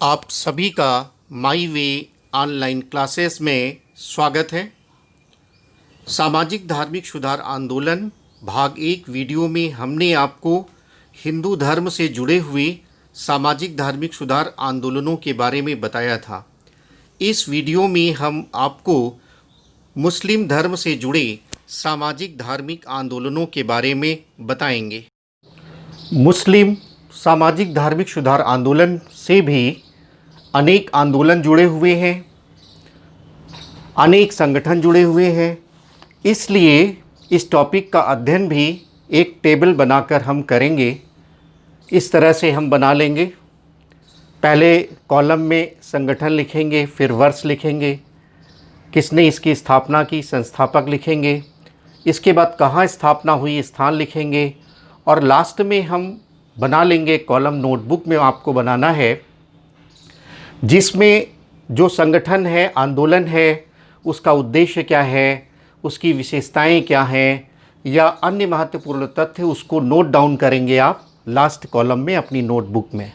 आप सभी का माई वे ऑनलाइन क्लासेस में स्वागत है। सामाजिक धार्मिक सुधार आंदोलन भाग 1 वीडियो में हमने आपको हिंदू धर्म से जुड़े हुए सामाजिक धार्मिक सुधार आंदोलनों के बारे में बताया था। इस वीडियो में हम आपको मुस्लिम धर्म से जुड़े सामाजिक धार्मिक आंदोलनों के बारे में बताएंगे। मुस्लिम सामाजिक धार्मिक सुधार आंदोलन से भी अनेक आंदोलन जुड़े हुए हैं, अनेक संगठन जुड़े हुए हैं। इसलिए इस टॉपिक का अध्ययन भी एक टेबल बनाकर हम करेंगे। इस तरह से हम बना लेंगे। पहले कॉलम में संगठन लिखेंगे, फिर वर्ष लिखेंगे, किसने इसकी स्थापना की, संस्थापक लिखेंगे। इसके बाद कहाँ स्थापना हुई, स्थान लिखेंगे। और लास्ट में हम बना लेंगे कॉलम, नोटबुक में आपको बनाना है, जिसमें जो संगठन है, आंदोलन है, उसका उद्देश्य क्या है, उसकी विशेषताएं क्या हैं, या अन्य महत्वपूर्ण तथ्य, उसको नोट डाउन करेंगे आप लास्ट कॉलम में अपनी नोटबुक में।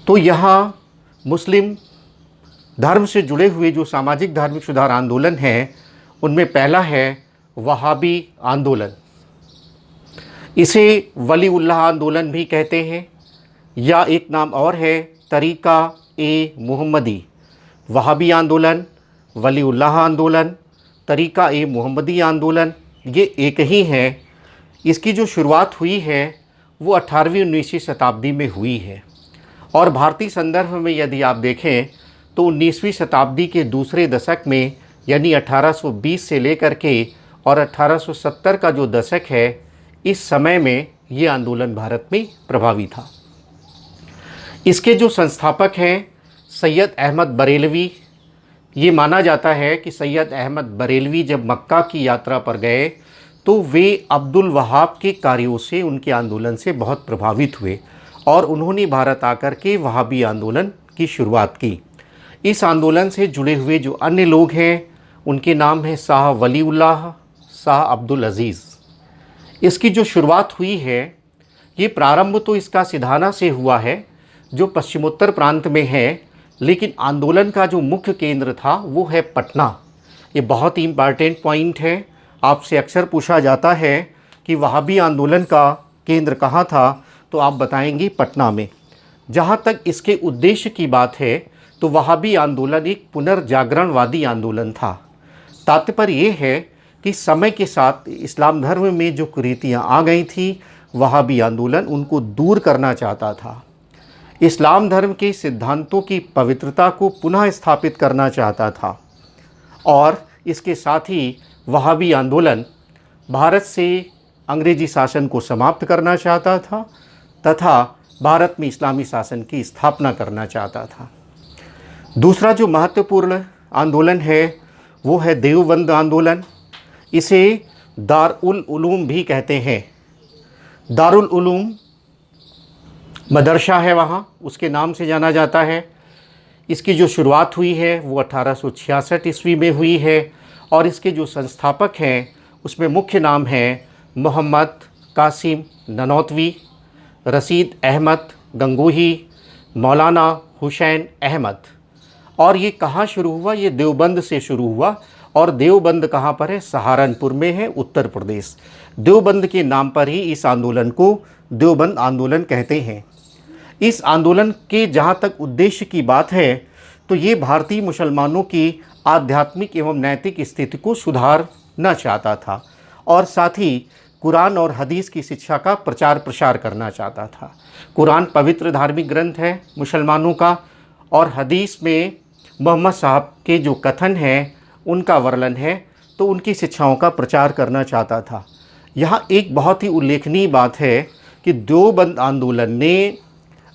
तो यहाँ मुस्लिम धर्म से जुड़े हुए जो सामाजिक धार्मिक सुधार आंदोलन हैं, उनमें पहला है वहाबी आंदोलन। इसे वलीउल्लाह आंदोलन भी कहते हैं, या एक नाम और है तरीका ए मुहम्मदी। वहाबी आंदोलन, वलीउल्लाह आंदोलन, तरीका ए मुहम्मदी आंदोलन, ये एक ही है। इसकी जो शुरुआत हुई है वो 18वीं-19वीं शताब्दी में हुई है। और भारतीय संदर्भ में यदि आप देखें तो 19वीं शताब्दी के दूसरे दशक में, यानी 1820 से लेकर के और 1870 का जो दशक है, इस समय में ये आंदोलन भारत में प्रभावी था। इसके जो संस्थापक हैं सैयद अहमद बरेलवी। ये माना जाता है कि सैयद अहमद बरेलवी जब मक्का की यात्रा पर गए तो वे अब्दुल वहाब के कार्यों से, उनके आंदोलन से बहुत प्रभावित हुए और उन्होंने भारत आकर के वहाबी आंदोलन की शुरुआत की। इस आंदोलन से जुड़े हुए जो अन्य लोग हैं उनके नाम हैं शाह वलीउल्लाह, शाह अब्दुल अज़ीज़। इसकी जो शुरुआत हुई है, ये प्रारंभ तो इसका सिधाना से हुआ है जो पश्चिमोत्तर प्रांत में है, लेकिन आंदोलन का जो मुख्य केंद्र था वो है पटना। ये बहुत ही इम्पॉर्टेंट पॉइंट है। आपसे अक्सर पूछा जाता है कि वहाबी आंदोलन का केंद्र कहाँ था, तो आप बताएंगे पटना में। जहाँ तक इसके उद्देश्य की बात है तो वहाबी आंदोलन एक पुनर्जागरणवादी आंदोलन था। तात्पर्य ये है कि समय के साथ इस्लाम धर्म में जो कुरीतियाँ आ गई थी, वहाबी आंदोलन उनको दूर करना चाहता था। इस्लाम धर्म के सिद्धांतों की पवित्रता को पुनः स्थापित करना चाहता था। और इसके साथ ही वहाबी आंदोलन भारत से अंग्रेजी शासन को समाप्त करना चाहता था तथा भारत में इस्लामी शासन की स्थापना करना चाहता था। दूसरा जो महत्वपूर्ण आंदोलन है वो है देवबंद आंदोलन। इसे दारुल उलूम भी कहते हैं। दारुल उलूम मदरसा है, वहाँ उसके नाम से जाना जाता है। इसकी जो शुरुआत हुई है वो 1866 ईस्वी में हुई है और इसके जो संस्थापक हैं उसमें मुख्य नाम हैं मोहम्मद कासिम ननौतवी, रशीद अहमद गंगोही, मौलाना हुसैन अहमद। और ये कहाँ शुरू हुआ? ये देवबंद से शुरू हुआ। और देवबंद कहाँ पर है? सहारनपुर में है, उत्तर प्रदेश। देवबंद के नाम पर ही इस आंदोलन को देवबंद आंदोलन कहते हैं। इस आंदोलन के जहाँ तक उद्देश्य की बात है तो ये भारतीय मुसलमानों की आध्यात्मिक एवं नैतिक स्थिति को सुधारना चाहता था और साथ ही कुरान और हदीस की शिक्षा का प्रचार प्रसार करना चाहता था। कुरान पवित्र धार्मिक ग्रंथ है मुसलमानों का, और हदीस में मोहम्मद साहब के जो कथन हैं उनका वर्णन है, तो उनकी शिक्षाओं का प्रचार करना चाहता था। यहाँ एक बहुत ही उल्लेखनीय बात है कि देवबंद आंदोलन ने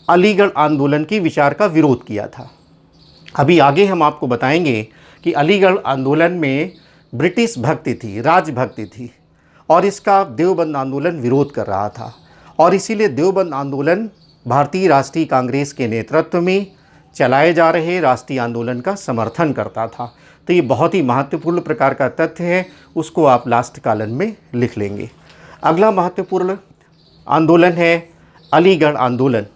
अलीगढ़ आंदोलन की विचार का विरोध किया था। अभी आगे हम आपको बताएंगे कि अलीगढ़ आंदोलन में ब्रिटिश भक्ति थी, राजभक्ति थी, और इसका देवबंद आंदोलन विरोध कर रहा था। और इसीलिए देवबंद आंदोलन भारतीय राष्ट्रीय कांग्रेस के नेतृत्व में चलाए जा रहे राष्ट्रीय आंदोलन का समर्थन करता था। तो ये बहुत ही महत्वपूर्ण प्रकार का तथ्य है, उसको आप लास्ट कॉलम में लिख लेंगे। अगला महत्वपूर्ण आंदोलन है अलीगढ़ आंदोलन।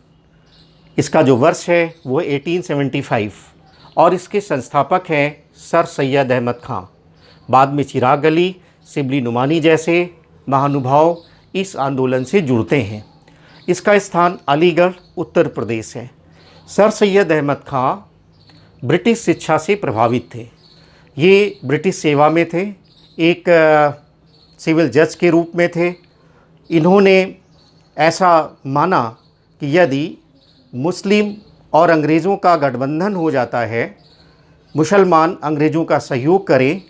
इसका जो वर्ष है वो 1875 और इसके संस्थापक हैं सर सैयद अहमद खां। बाद में चिराग अली, शिबली नुमानी जैसे महानुभाव इस आंदोलन से जुड़ते हैं। इसका स्थान अलीगढ़ उत्तर प्रदेश है। सर सैयद अहमद खां ब्रिटिश शिक्षा से प्रभावित थे। ये ब्रिटिश सेवा में थे, एक सिविल जज के रूप में थे। इन्होंने ऐसा माना कि यदि मुस्लिम और अंग्रेज़ों का गठबंधन हो जाता है, मुसलमान अंग्रेज़ों का सहयोग करें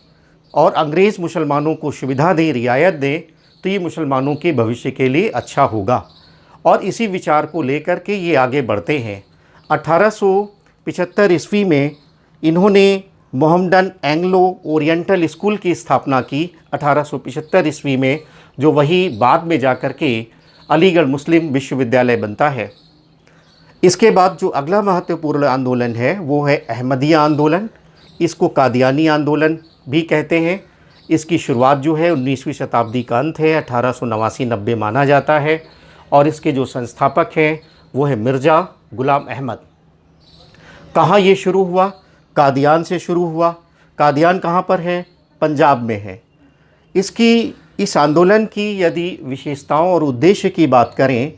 और अंग्रेज़ मुसलमानों को सुविधा दें, रियायत दें, तो ये मुसलमानों के भविष्य के लिए अच्छा होगा। और इसी विचार को लेकर के ये आगे बढ़ते हैं। 1875 ईस्वी में इन्होंने मोहम्मडन एंग्लो ओरिएंटल स्कूल की स्थापना की 1875 ईस्वी में, जो वही बाद में जाकर के अलीगढ़ मुस्लिम विश्वविद्यालय बनता है। इसके बाद जो अगला महत्वपूर्ण आंदोलन है वो है अहमदिया आंदोलन। इसको कादियानी आंदोलन भी कहते हैं। इसकी शुरुआत जो है 19वीं शताब्दी का अंत है, 1889-90 माना जाता है। और इसके जो संस्थापक हैं वो है मिर्ज़ा गुलाम अहमद। कहाँ ये शुरू हुआ? कादियान से शुरू हुआ। कादियान कहाँ पर है? पंजाब में है। इस आंदोलन की यदि विशेषताओं और उद्देश्य की बात करें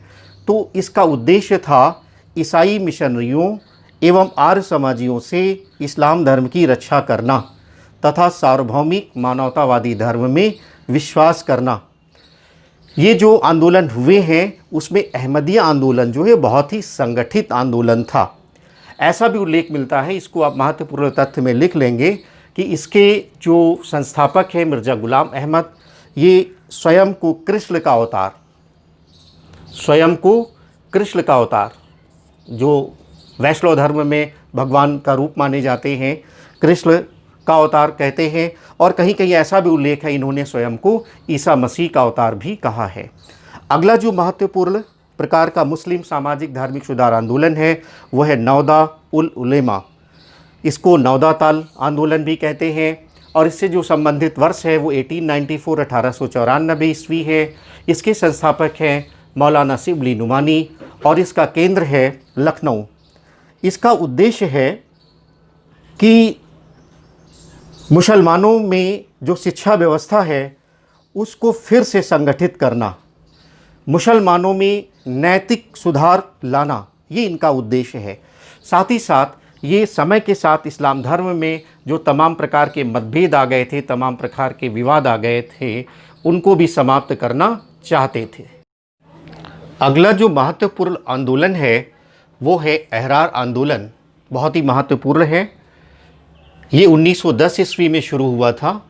तो इसका उद्देश्य था ईसाई मिशनरियों एवं आर्य समाजियों से इस्लाम धर्म की रक्षा करना तथा सार्वभौमिक मानवतावादी धर्म में विश्वास करना। ये जो आंदोलन हुए हैं उसमें अहमदिया आंदोलन जो है बहुत ही संगठित आंदोलन था। ऐसा भी उल्लेख मिलता है, इसको आप महत्वपूर्ण तथ्य में लिख लेंगे, कि इसके जो संस्थापक हैं मिर्ज़ा गुलाम अहमद, ये स्वयं को कृष्ण का अवतार, जो वैष्णव धर्म में भगवान का रूप माने जाते हैं, कृष्ण का अवतार कहते हैं। और कहीं कहीं ऐसा भी उल्लेख है इन्होंने स्वयं को ईसा मसीह का अवतार भी कहा है। अगला जो महत्वपूर्ण प्रकार का मुस्लिम सामाजिक धार्मिक सुधार आंदोलन है वह है नौदा उल उलेमा। इसको नौदा ताल आंदोलन भी कहते हैं। और इससे जो संबंधित वर्ष है वो 1894 ईस्वी है। इसके संस्थापक हैं मौलाना शिबली नुमानी और इसका केंद्र है लखनऊ। इसका उद्देश्य है कि मुसलमानों में जो शिक्षा व्यवस्था है उसको फिर से संगठित करना, मुसलमानों में नैतिक सुधार लाना, ये इनका उद्देश्य है। साथ ही साथ ये समय के साथ इस्लाम धर्म में जो तमाम प्रकार के मतभेद आ गए थे, तमाम प्रकार के विवाद आ गए थे, उनको भी समाप्त करना चाहते थे। अगला जो महत्वपूर्ण आंदोलन है वो है अहरार आंदोलन। बहुत ही महत्वपूर्ण है। ये 1910 ईस्वी में शुरू हुआ था।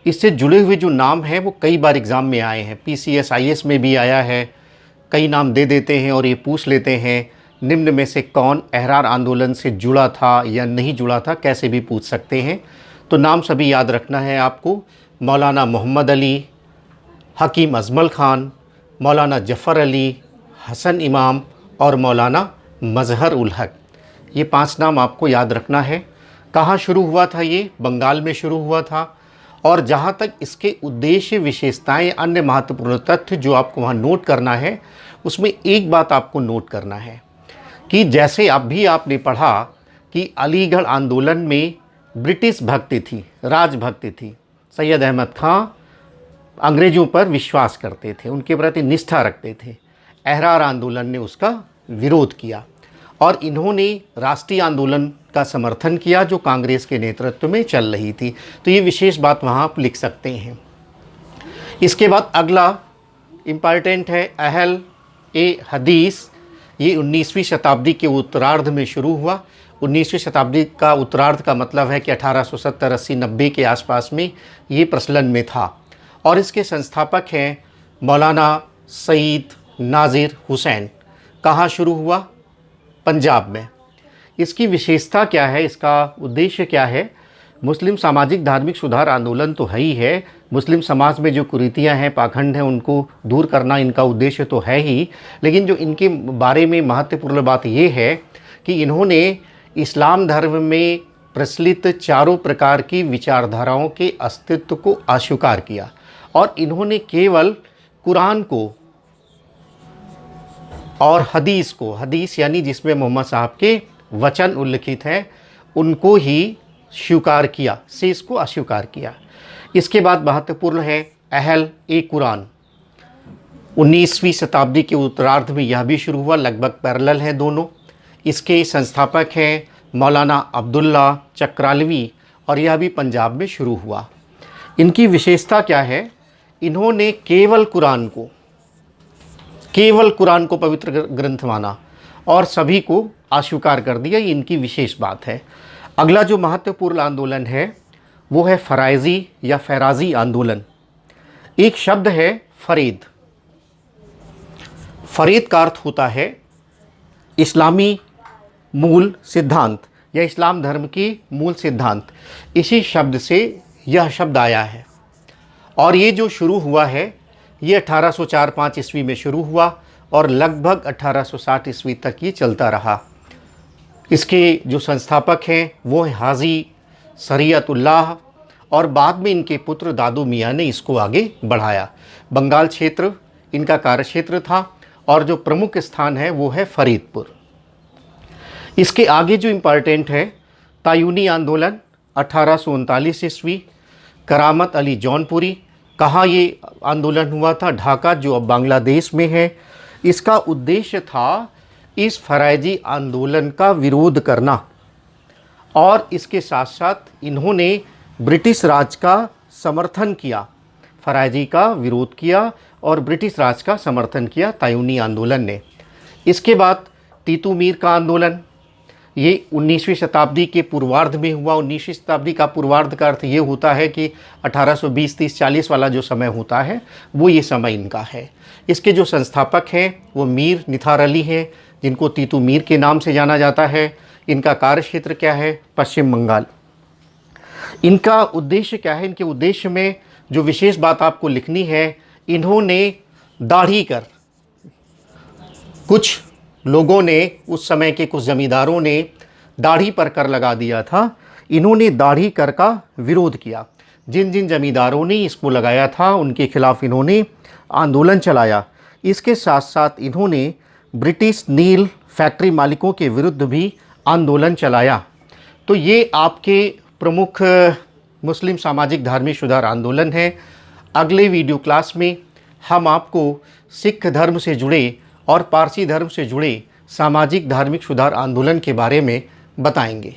इससे जुड़े हुए जो नाम हैं वो कई बार एग्ज़ाम में आए हैं, PCSIS में भी आया है। कई नाम दे देते हैं और ये पूछ लेते हैं निम्न में से कौन अहरार आंदोलन से जुड़ा था या नहीं जुड़ा था, कैसे भी पूछ सकते हैं। तो नाम सभी याद रखना है आपको। मौलाना मोहम्मद अली, हकीम अजमल ख़ान, मौलाना जफ़र अली, हसन इमाम और मौलाना मज़हर उल हक। ये 5 नाम आपको याद रखना है। कहाँ शुरू हुआ था? ये बंगाल में शुरू हुआ था। और जहाँ तक इसके उद्देश्य, विशेषताएं, अन्य महत्वपूर्ण तथ्य जो आपको वहाँ नोट करना है, उसमें एक बात आपको नोट करना है कि जैसे आपने पढ़ा कि अलीगढ़ आंदोलन में ब्रिटिश भक्ति थी, राजभक्ति थी। सैयद अहमद खां अंग्रेज़ों पर विश्वास करते थे, उनके प्रति निष्ठा रखते थे। अहरार आंदोलन ने उसका विरोध किया और इन्होंने राष्ट्रीय आंदोलन का समर्थन किया जो कांग्रेस के नेतृत्व में चल रही थी। तो ये विशेष बात वहाँ आप लिख सकते हैं। इसके बाद अगला इम्पॉर्टेंट है अहल ए हदीस। ये 19वीं शताब्दी के उत्तरार्ध में शुरू हुआ। 19वीं शताब्दी का उत्तरार्ध का मतलब है कि 1870, 80, 90 के आसपास में ये प्रचलन में था। और इसके संस्थापक हैं मौलाना सईद नाज़िर हुसैन। कहाँ शुरू हुआ? पंजाब में। इसकी विशेषता क्या है, इसका उद्देश्य क्या है? मुस्लिम सामाजिक धार्मिक सुधार आंदोलन तो है ही है। मुस्लिम समाज में जो कुरीतियाँ हैं, पाखंड हैं, उनको दूर करना इनका उद्देश्य तो है ही। लेकिन जो इनके बारे में महत्वपूर्ण बात ये है कि इन्होंने इस्लाम धर्म में प्रचलित चारों प्रकार की विचारधाराओं के अस्तित्व को अस्वीकार किया और इन्होंने केवल कुरान को और हदीस को, हदीस यानी जिसमें मोहम्मद साहब के वचन उल्लिखित हैं, उनको ही स्वीकार किया, शेष को अस्वीकार किया। इसके बाद महत्वपूर्ण है अहल ए कुरान। 19वीं शताब्दी के उत्तरार्ध में यह भी शुरू हुआ, लगभग पैरेलल हैं दोनों। इसके संस्थापक हैं मौलाना अब्दुल्ला चक्रालवी और यह भी पंजाब में शुरू हुआ। इनकी विशेषता क्या है? इन्होंने केवल कुरान को पवित्र ग्रंथ माना और सभी को अस्वीकार कर दिया। ये इनकी विशेष बात है। अगला जो महत्वपूर्ण आंदोलन है वो है फ़राइज़ी या फ़ैराज़ी आंदोलन। एक शब्द है फ़रीद। फ़रीद का अर्थ होता है इस्लामी मूल सिद्धांत या इस्लाम धर्म की मूल सिद्धांत। इसी शब्द से यह शब्द आया है और ये जो शुरू हुआ है ये 1804-5 ईस्वी में शुरू हुआ और लगभग 1860 ईस्वी तक ये चलता रहा। इसके जो संस्थापक हैं वो हैं हाजी शरीयतुल्लाह और बाद में इनके पुत्र दादू मियाँ ने इसको आगे बढ़ाया। बंगाल क्षेत्र इनका कार्यक्षेत्र था और जो प्रमुख स्थान है वो है फरीदपुर। इसके आगे जो इम्पॉर्टेंट है तायूनी आंदोलन 1839 ईस्वी, करामत अली जौनपुरी। कहाँ ये आंदोलन हुआ था? ढाका, जो अब बांग्लादेश में है। इसका उद्देश्य था इस फ़राइज़ी आंदोलन का विरोध करना और इसके साथ साथ इन्होंने ब्रिटिश राज का समर्थन किया, फ़राइज़ी का विरोध किया और ब्रिटिश राज का समर्थन किया तायूनी आंदोलन ने। इसके बाद तीतू मीर का आंदोलन, ये 19वीं शताब्दी के पूर्वार्ध में हुआ। 19वीं शताब्दी का पूर्वार्ध का अर्थ ये होता है कि 1820, 30, 40 वाला जो समय होता है वो ये समय इनका है। इसके जो संस्थापक हैं वो मीर निथार अली हैं, जिनको तीतू मीर के नाम से जाना जाता है। इनका कार्यक्षेत्र क्या है? पश्चिम बंगाल। इनका उद्देश्य क्या है? इनके उद्देश्य में जो विशेष बात आपको लिखनी है, इन्होंने दाढ़ी कर, कुछ लोगों ने, उस समय के कुछ ज़मींदारों ने दाढ़ी पर कर लगा दिया था। इन्होंने दाढ़ी कर का विरोध किया। जिन जिन ज़मींदारों ने इसको लगाया था उनके खिलाफ़ इन्होंने आंदोलन चलाया। इसके साथ साथ इन्होंने ब्रिटिश नील फैक्ट्री मालिकों के विरुद्ध भी आंदोलन चलाया। तो ये आपके प्रमुख मुस्लिम सामाजिक धार्मिक सुधार आंदोलन है। अगले वीडियो क्लास में हम आपको सिख धर्म से जुड़े और पारसी धर्म से जुड़े सामाजिक धार्मिक सुधार आंदोलन के बारे में बताएंगे।